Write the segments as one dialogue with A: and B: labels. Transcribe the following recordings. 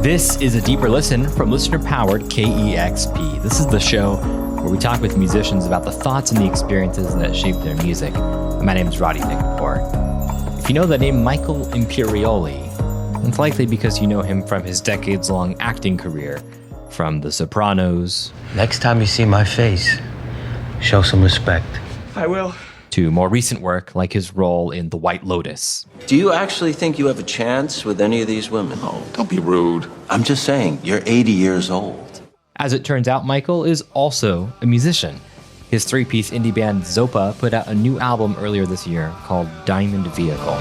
A: This is a deeper listen from listener-powered KEXP. This is the show where we talk with musicians about the thoughts and the experiences that shape their music. My name is Roddy Nickport. If you know the name Michael Imperioli, it's likely because you know him from his decades-long acting career, from The Sopranos.
B: Next time you see my face, show some respect.
C: I will.
A: To more recent work like his role in The White Lotus.
D: Do you actually think you have a chance with any of these women?
C: Oh, don't be rude.
D: I'm just saying, you're 80 years old.
A: As it turns out, Michael is also a musician. His three-piece indie band Zopa put out a new album earlier this year called Diamond Vehicle.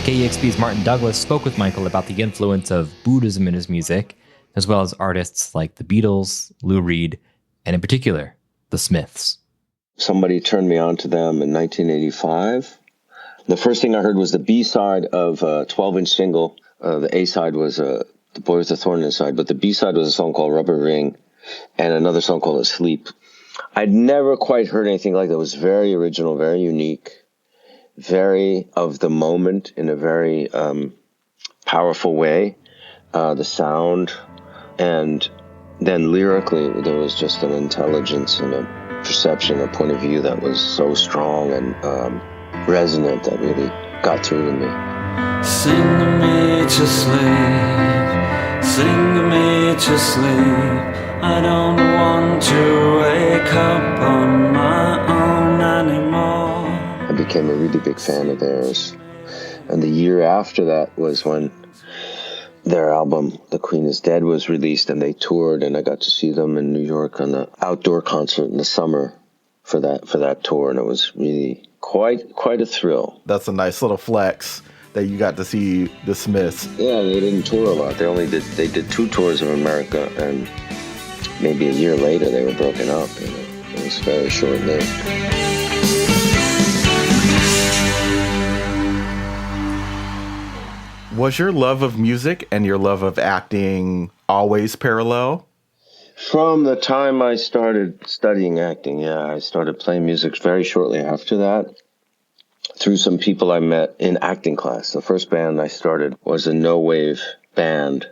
A: KEXP's Martin Douglas spoke with Michael about the influence of Buddhism in his music, as well as artists like the Beatles, Lou Reed, and in particular, the Smiths.
E: Somebody turned me on to them in 1985. The first thing I heard was the B-side of a 12-inch single. The A-side was The Boy with the Thorn Inside, but the B-side was a song called Rubber Ring and another song called Asleep. I'd never quite heard anything like that. It was very original, very unique, very of the moment in a very powerful way. The sound, and then lyrically, there was just an intelligence and a perception, a point of view that was so strong and resonant that really got through to me.
F: Sing me to sleep, sing me to sleep. I don't want to wake up on my own anymore.
E: I became a really big fan of theirs. And the year after that was when their album, The Queen is Dead, was released, and they toured, and I got to see them in New York on the outdoor concert in the summer for that tour, and it was really quite a thrill.
G: That's a nice little flex that you got to see the Smiths.
E: Yeah, they didn't tour a lot. They did 2 tours of America, and maybe a year later they were broken up. It was very short-lived.
G: Was your love of music and your love of acting always parallel?
E: From the time I started studying acting, yeah. I started playing music very shortly after that through some people I met in acting class. The first band I started was a no-wave band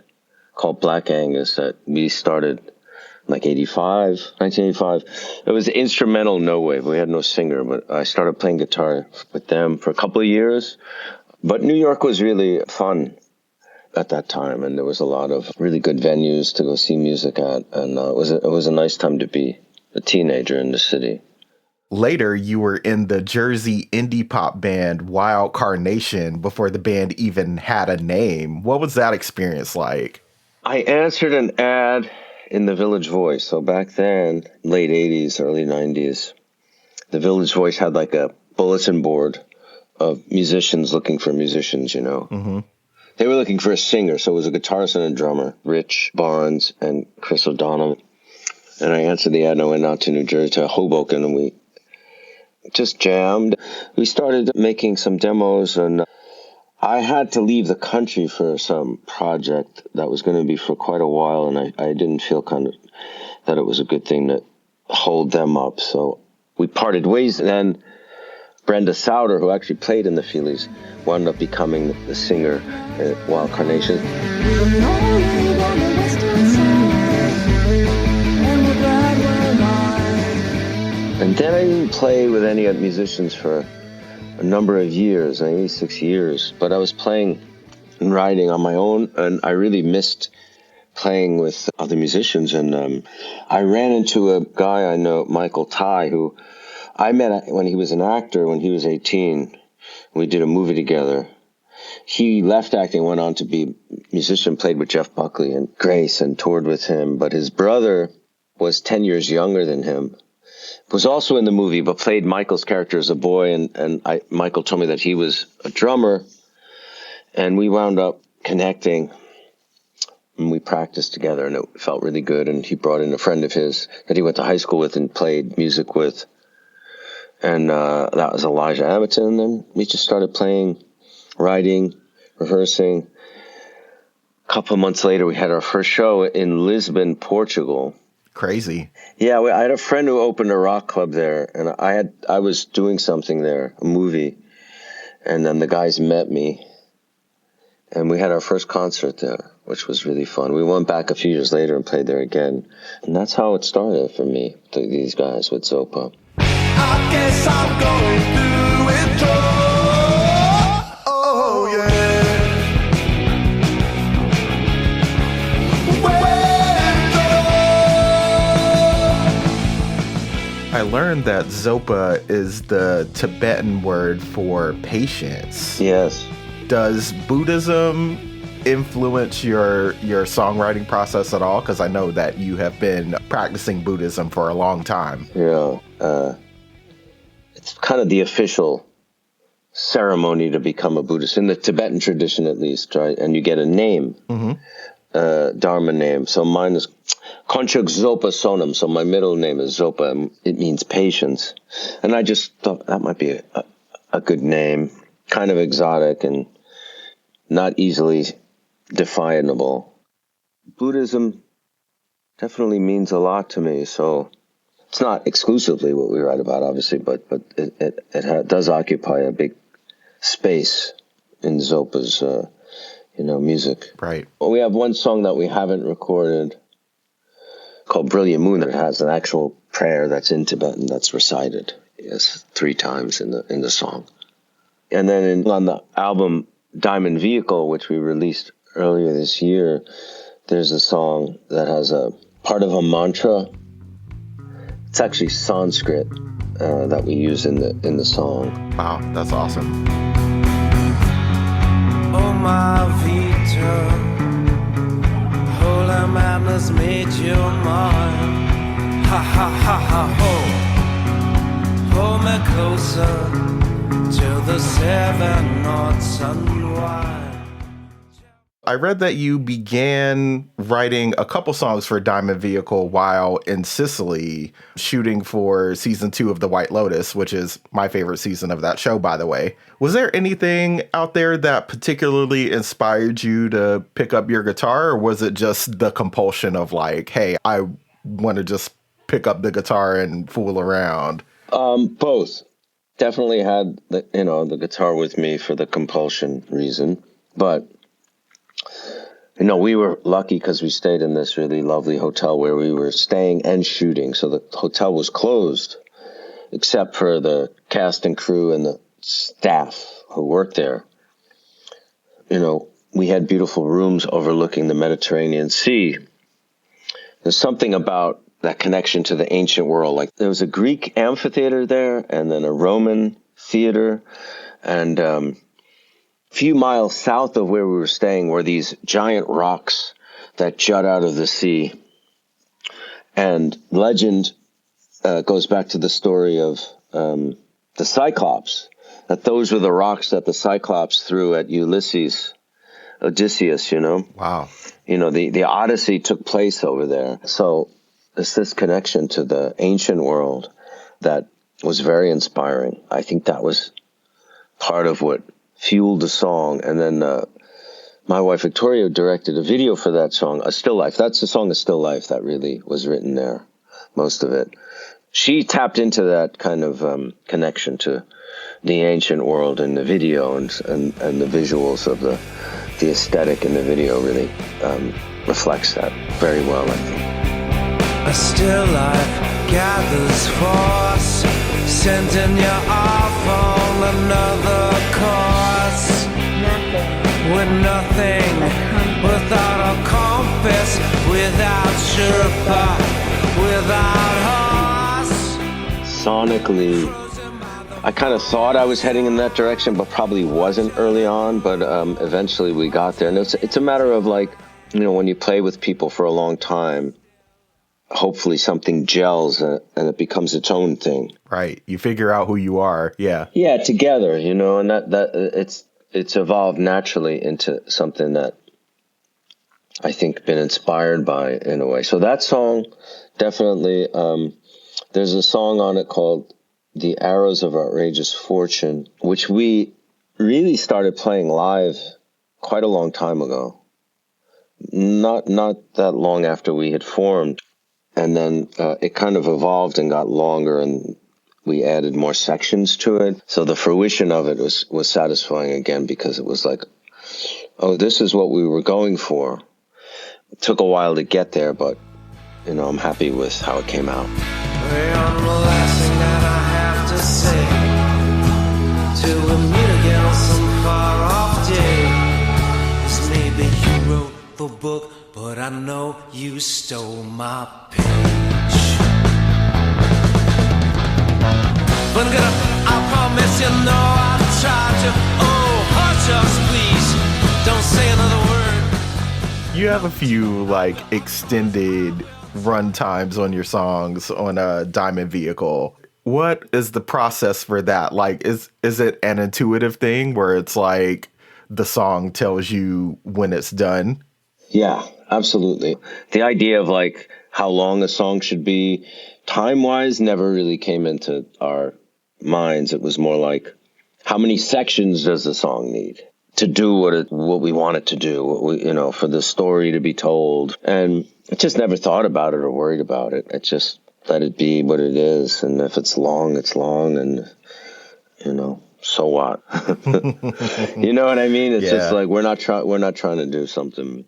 E: called Black Angus that we started like 1985. It was instrumental no-wave. We had no singer, but I started playing guitar with them for a couple of years. But New York was really fun at that time, and there was a lot of really good venues to go see music at, and it was a nice time to be a teenager in the city.
G: Later, you were in the Jersey indie pop band Wild Carnation before the band even had a name. What was that experience like?
E: I answered an ad in the Village Voice. So back then, late 80s, early 90s, the Village Voice had like a bulletin board of musicians looking for musicians, you know. Mm-hmm. They were looking for a singer, so it was a guitarist and a drummer, Rich Barnes and Chris O'Donnell. And I answered the ad, and I went out to New Jersey, to Hoboken, and we just jammed. We started making some demos, and I had to leave the country for some project that was going to be for quite a while, and I didn't feel that it was a good thing to hold them up. So we parted ways, and then Brenda Souter, who actually played in the Feelies, wound up becoming the singer at Wild Carnation. And then I didn't play with any other musicians for a number of years, maybe 6 years. But I was playing and writing on my own, and I really missed playing with other musicians. And I ran into a guy I know, Michael Ty, who I met when he was an actor when he was 18. We did a movie together. He left acting, went on to be a musician, played with Jeff Buckley and Grace and toured with him. But his brother was 10 years younger than him, was also in the movie, but played Michael's character as a boy. And Michael told me that he was a drummer, and we wound up connecting. And we practiced together, and it felt really good. And he brought in a friend of his that he went to high school with and played music with. And that was Elijah Hamilton. And then we just started playing, writing, rehearsing. A couple of months later, we had our first show in Lisbon, Portugal.
G: Crazy.
E: Yeah, I had a friend who opened a rock club there, and I was doing something there, a movie, and then the guys met me, and we had our first concert there, which was really fun. We went back a few years later and played there again, and that's how it started for me, these guys with Zopa.
F: I guess I'm going through withdrawal. Oh yeah.
G: I learned that Zopa is the Tibetan word for patience.
E: Yes.
G: Does Buddhism influence your songwriting process at all? Because I know that you have been practicing Buddhism for a long time.
E: Yeah. It's kind of the official ceremony to become a Buddhist, in the Tibetan tradition at least, right? And you get a name, Dharma name. So mine is Konchuk Zopa Sonam. So my middle name is Zopa, and it means patience. And I just thought that might be a good name, kind of exotic and not easily definable. Buddhism definitely means a lot to me, so it's not exclusively what we write about, obviously, but it does occupy a big space in Zopa's, music.
G: Right.
E: Well, we have one song that we haven't recorded called Brilliant Moon that has an actual prayer that's in Tibetan that's recited 3 times in the song. And then on the album Diamond Vehicle, which we released earlier this year, there's a song that has a part of a mantra. It's actually Sanskrit that we use in the song.
G: Wow, that's awesome.
F: Oh my Vita, holy madness made you mine. Ha ha ha ha ho, hold me closer to the 7 North Sunrise.
G: I read that you began writing a couple songs for Diamond Vehicle while in Sicily shooting for season 2 of The White Lotus, which is my favorite season of that show, by the way. Was there anything out there that particularly inspired you to pick up your guitar, or was it just the compulsion of like, hey, I want to just pick up the guitar and fool around?
E: Both. Definitely had the guitar with me for the compulsion reason, but we were lucky because we stayed in this really lovely hotel where we were staying and shooting. So the hotel was closed except for the cast and crew and the staff who worked there. We had beautiful rooms overlooking the Mediterranean Sea. There's something about that connection to the ancient world. Like there was a Greek amphitheater there and then a Roman theater, and few miles south of where we were staying were these giant rocks that jut out of the sea. And legend goes back to the story of the Cyclops, that those were the rocks that the Cyclops threw at Odysseus,
G: Wow.
E: The Odyssey took place over there. So it's this connection to the ancient world that was very inspiring. I think that was part of what fueled the song. And then my wife Victoria directed a video for that song, A Still Life. That's the song A Still Life that really was written there, most of it. She tapped into that kind of connection to the ancient world in the video, and the visuals of the aesthetic in the video really reflects that very well, I think.
F: A still life gathers force, sending you off on another course. With nothing, without a compass, without Sherpa, without horse.
E: Sonically, I kind of thought I was heading in that direction, but probably wasn't early on. But eventually we got there. And it's a matter of like, when you play with people for a long time, hopefully something gels and it becomes its own thing.
G: Right. You figure out who you are. Yeah.
E: Yeah, together, and that it's evolved naturally into something that I think been inspired by in a way. So that song, definitely, there's a song on it called The Arrows of Outrageous Fortune, which we really started playing live quite a long time ago. Not that long after we had formed. And then it kind of evolved and got longer, and we added more sections to it. So the fruition of it was satisfying again, because it was like, oh, this is what we were going for. It took a while to get there, but, you know, I'm happy with how it came out.
F: Well, the last thing that I have to say, till we meet again on some far-off day, is maybe you wrote the book, but I know you stole my page. But I promise you know I'll try to. Oh, hush us, please. Don't say another word.
G: You have a few like extended run times on your songs on a Diamond Vehicle. What is the process for that? Like, is it an intuitive thing where it's like the song tells you when it's done?
E: Yeah, absolutely. The idea of like how long a song should be time-wise never really came into our minds. It was more like, how many sections does the song need to do what we want it to do, what we, you know, for the story to be told? And I just never thought about it or worried about it. I just let it be what it is. And if it's long, it's long. And, you know, so what? You know what I mean? It's just like, we're not trying to do something,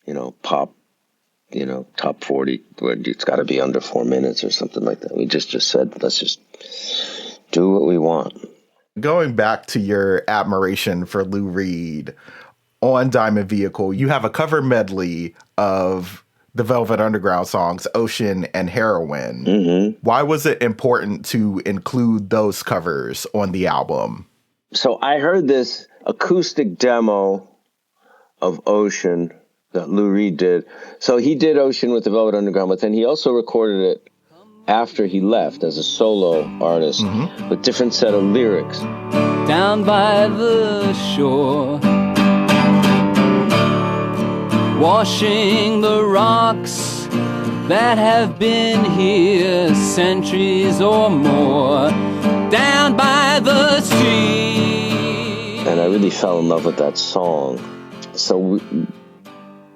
E: you know, pop, you know, top 40, where it's got to be under 4 minutes or something like that. We just said, let's just do what we want.
G: Going back to your admiration for Lou Reed, on Diamond Vehicle, you have a cover medley of the Velvet Underground songs, Ocean and Heroin.
E: Mm-hmm.
G: Why was it important to include those covers on the album?
E: So I heard this acoustic demo of Ocean that Lou Reed did. So he did Ocean with the Velvet Underground, but then he also recorded it after he left as a solo artist with different set of lyrics.
C: Down by the shore, washing the rocks that have been here centuries or more, down by the sea.
E: And I really fell in love with that song. So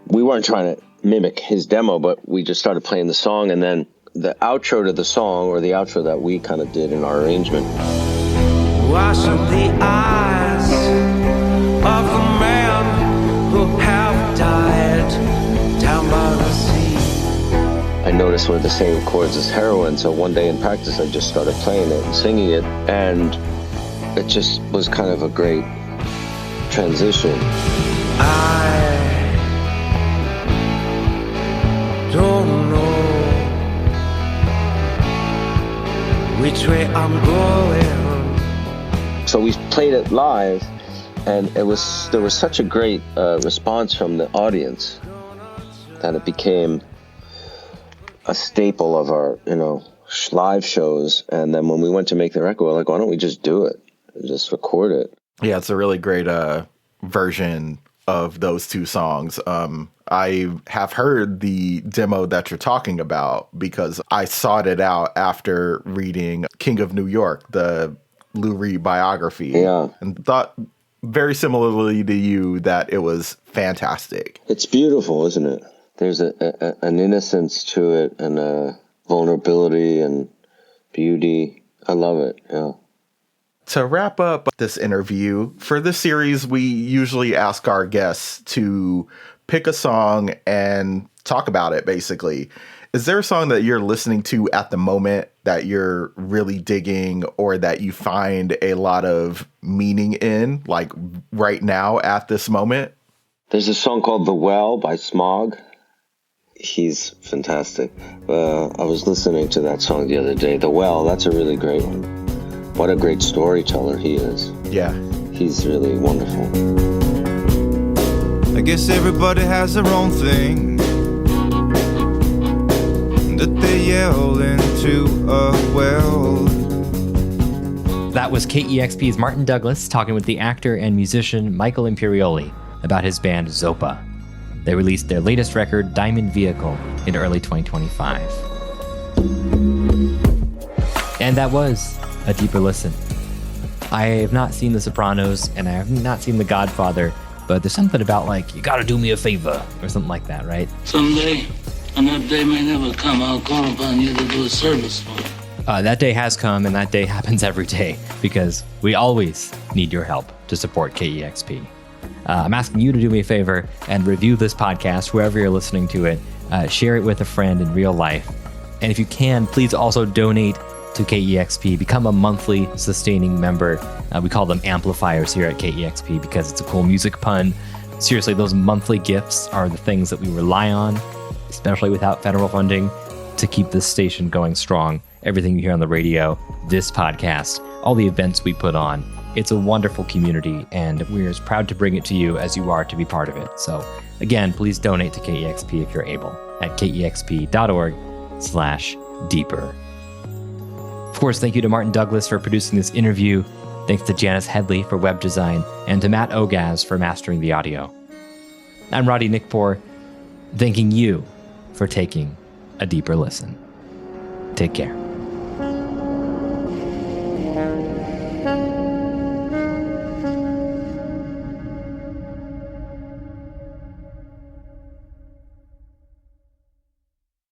E: we weren't trying to mimic his demo, but we just started playing the song, and then the outro to the song, or the outro that we kind of did in our arrangement.
F: Washing the eyes of the man who have died down by the sea.
E: I noticed we're the same chords as Heroin, so one day in practice I just started playing it and singing it, and it just was kind of a great transition.
F: I don't know which way I'm going.
E: So we played it live, and there was such a great response from the audience that it became a staple of our, you know, live shows. And then when we went to make the record, we're like, why don't we just do it? Just record it.
G: Yeah, it's a really great version of those two songs. I have heard the demo that you're talking about because I sought it out after reading King of New York, the Lou Reed biography.
E: Yeah.
G: And thought very similarly to you that it was fantastic.
E: It's beautiful, isn't it? There's an innocence to it, and a vulnerability and beauty. I love it, yeah.
G: To wrap up this interview, for this series, we usually ask our guests to pick a song and talk about it, basically. Is there a song that you're listening to at the moment that you're really digging, or that you find a lot of meaning in, like right now at this moment?
E: There's a song called The Well by Smog. He's fantastic. I was listening to that song the other day. The Well, that's a really great one. What a great storyteller he is.
G: Yeah.
E: He's really wonderful.
H: I guess everybody has their own thing that they yell into a well.
A: That was KEXP's Martin Douglas talking with the actor and musician Michael Imperioli about his band Zopa. They released their latest record, Diamond Vehicle, in early 2025. And that was a deeper listen. I have not seen The Sopranos, and I have not seen The Godfather, but there's something about like, you gotta do me a favor, or something like that, right?
F: Someday,
I: And that day may never come. I'll call upon you to do a service for me.
A: That day has come, and that day happens every day because we always need your help to support KEXP. I'm asking you to do me a favor and review this podcast wherever you're listening to it. Share it with a friend in real life. And if you can, please also donate to KEXP. Become a monthly sustaining member. We call them amplifiers here at KEXP because it's a cool music pun. Seriously, those monthly gifts are the things that we rely on, especially without federal funding, to keep this station going strong. Everything you hear on the radio, this podcast, all the events we put on. It's a wonderful community, and we're as proud to bring it to you as you are to be part of it. So again, please donate to KEXP if you're able at kexp.org/deeper. Of course, thank you to Martin Douglas for producing this interview. Thanks to Janice Headley for web design, and to Matt Ogaz for mastering the audio. I'm Roddy Nickpour, thanking you for taking a deeper listen. Take care.